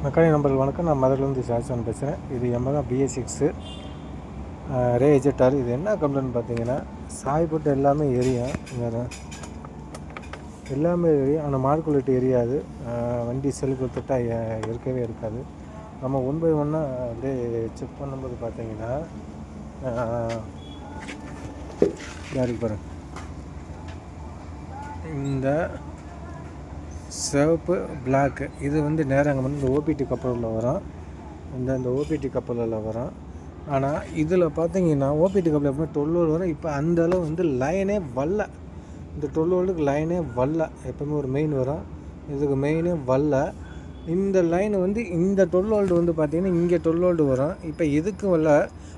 Mechanic நம்பருக்கு வணக்கம். நான் மதுரையிலேருந்து ஜாக்சன் பேசுகிறேன். இது Yamaha BS6 ரே எஜெக்டார். இது என்ன கம்ப்ளைண்ட் பார்த்தீங்கன்னா, சாய் போட்டு எல்லாமே எரியும். எல்லாமே எரியும், ஆனால் மார்க்குலேட் எரியாது. வண்டி செல் கொடுத்துட்டா இருக்கவே இருக்காது. நம்ம 1 by 1 அப்படியே செக் பண்ணும்போது பார்த்தீங்கன்னா, யாருக்கு பாருங்க, இந்த சிவப்பு பிளாக்கு இது வந்து நேராக வந்து ஓபிடி கப்பலில் வரும். இந்த ஓபிடி கப்பலில் வரும். ஆனால் இதில் பார்த்தீங்கன்னா ஓபிடி கப்பல் எப்பவுமே 12 வோல்ட் வரும். இப்போ அந்த அளவு வந்து லைனே வரல. இந்த 12 வோல்ட்டுக்கு லைனே வரல. எப்பவுமே ஒரு மெயின் வரும், இதுக்கு மெயினே வரல. இந்த லைன் வந்து இந்த 12 வோல்ட் வந்து பார்த்திங்கன்னா இங்கே 12 வோல்ட் வரும். இப்போ எதுக்கும் வரல.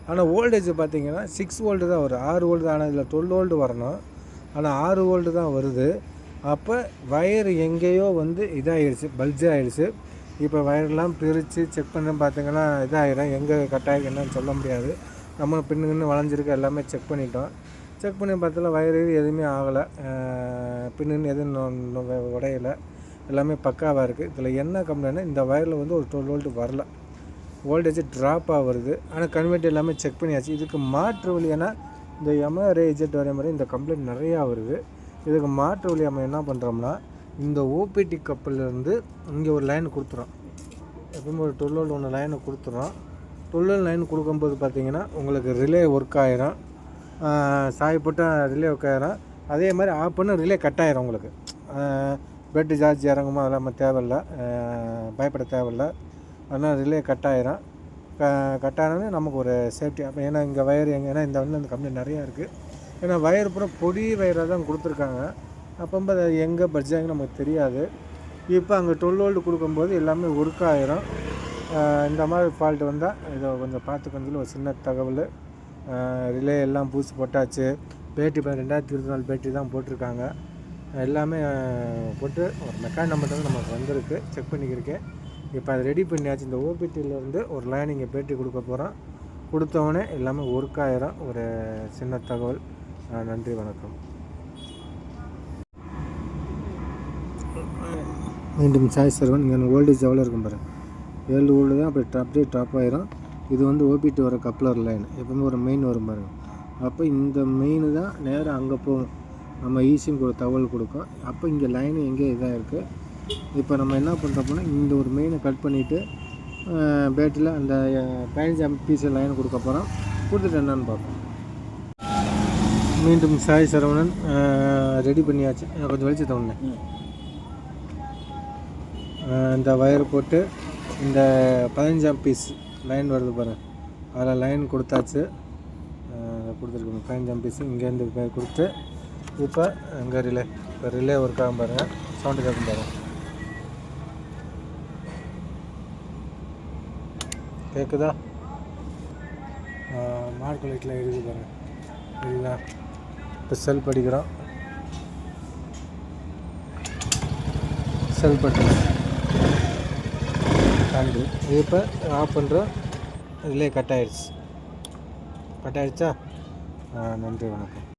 ஆனால் வோல்டேஜ் பார்த்திங்கன்னா 6 வோல்ட்டு தான் வரும், 6 வோல்ட் தான். ஆனால் இதில் 12 வோல்ட் வரணும், ஆனால் 6 வோல்ட்டு தான் வருது. அப்போ வயர் எங்கேயோ வந்து இதாகிடுச்சு, பல்ஜ் ஆகிடுச்சு. இப்போ வயர்லாம் பிரித்து செக் பண்ண பார்த்திங்கன்னா இதாகிடும். எங்கே கட்டாயம் என்னன்னு சொல்ல முடியாது. நம்ம பின்னுன்னு வளைஞ்சிருக்கு, எல்லாமே செக் பண்ணிட்டோம். செக் பண்ணி பார்த்தால வயர் எதுவுமே ஆகலை, பின்னுன்னு எதுவும் உடையலை, எல்லாமே பக்காவாக இருக்குது. இதில் என்ன கம்ப்ளைண்ட்னா, இந்த வயரில் வந்து ஒரு 12 வோல்ட் வரல, வோல்டேஜ் ட்ராப்பாக வருது. ஆனால் கன்வெர்ட் எல்லாமே செக் பண்ணியாச்சு. இதுக்கு மாற்று வழி, ஏன்னா இந்த Yamaha ரே எஜெக்டார் வர மாதிரி இந்த கம்ப்ளைண்ட் நிறையா வருது. இதுக்கு மாற்று வழி நம்ம என்ன பண்ணுறோம்னா, இந்த ஓபிடி கப்பல்லேருந்து இங்கே ஒரு லைன் கொடுத்துறோம். எப்பவுமே ஒரு 12 வோல்ட் ஒன்று லைனை கொடுத்துறோம். 12 வோல்ட் லைன் கொடுக்கும்போது பார்த்திங்கன்னா உங்களுக்கு ரிலே ஒர்க் ஆகிரும். சாய் போட்டால் ரிலே ஒர்க் ஆகிரும். அதே மாதிரி ஆஃப் பண்ண ரிலே கட் ஆகிரும். உங்களுக்கு பெட்டு சார்ஜ் இறங்குமோ அதெல்லாம் தேவையில்லை, பயப்பட தேவையில்லை. அதனால் ரிலே கட் ஆகிரும். கட் ஆனோடனே நமக்கு ஒரு சேஃப்டி. அப்போ ஏன்னா இங்கே வயர் ஏன்னா இந்த வந்து அந்த கம்பெனி நிறையா இருக்குது. ஏன்னா வயர் பூரா பொடி வயராக தான் கொடுத்துருக்காங்க. அப்போ அது எங்கே பட்ஜாங்க நமக்கு தெரியாது. இப்போ அங்கே 12 வோல்ட் கொடுக்கும்போது எல்லாமே ஒர்க் ஆகிரும். இந்த மாதிரி ஃபால்ட் வந்தால் இதை கொஞ்சம் பார்த்துக்கணும். ஒரு சின்ன தகவல். ரிலே எல்லாம் பூசி போட்டாச்சு. பேட்டரி 2024 பேட்டரி தான் போட்டிருக்காங்க. எல்லாமே போட்டு ஒரு மெக்கானிக் நம்பர் வந்து நமக்கு வந்திருக்கு, செக் பண்ணிக்கிருக்கேன். இப்போ அதை ரெடி பண்ணியாச்சு. இந்த ஓபிடியிலேருந்து ஒரு லைன் இங்கே பேட்டரி கொடுக்க போகிறோம். கொடுத்தவொடனே எல்லாமே ஒர்க் ஆகிரும். ஒரு சின்ன தகவல். நன்றி, வணக்கம். மீண்டும் சாய் சர்வன். இங்கே வோல்டேஜ் எவ்வளோ இருக்கும் பாருங்கள், 7 வோல்ட் தான். அப்படியே ட்ராப் ஆகிரும். இது வந்து ஓபிடி வர கப்ளர் லைன். எப்பவுமே ஒரு மெயின் வரும் பாருங்கள். அப்போ இந்த மெயின் தான் நேராக அங்கே போகும். நம்ம ஈஸியும் ஒரு தகவல் கொடுக்கும். அப்போ இங்கே லைனு எங்கே இதாக இருக்குது. இப்போ நம்ம என்ன பண்ணுறோம்னா, இந்த ஒரு மெயினை கட் பண்ணிவிட்டு பேட்டரியில் அந்த 15 amps லைன் கொடுக்க போகிறோம். கொடுத்துட்டு என்னன்னு பார்ப்போம். மீண்டும் சாய் சரவணன். ரெடி பண்ணியாச்சு. கொஞ்சம் வெளிச்சு தோணுனேன். இந்த வயர் போட்டு இந்த 15 amps லைன் வருது பாருங்கள், அதில் லைன் கொடுத்தாச்சு. கொடுத்துருக்கோம் 15 amps இங்கேருந்து கொடுத்து. இப்போ இங்கே ரிலே ஒர்க் ஆகும் பாருங்கள், சவுண்டு கேட்கும் பாருங்கள். கேட்குதா? மார்க் லைட்டில் இருக்குது பாருங்கள், சரிங்களா? இப்போ செல் படிக்கிறோம். செல் பண்ணுறோம். நன்றி. இப்போ ஆஃப் பண்ணுறோம். ரிலே கட் ஆகிடுச்சா? நன்றி, வணக்கம்.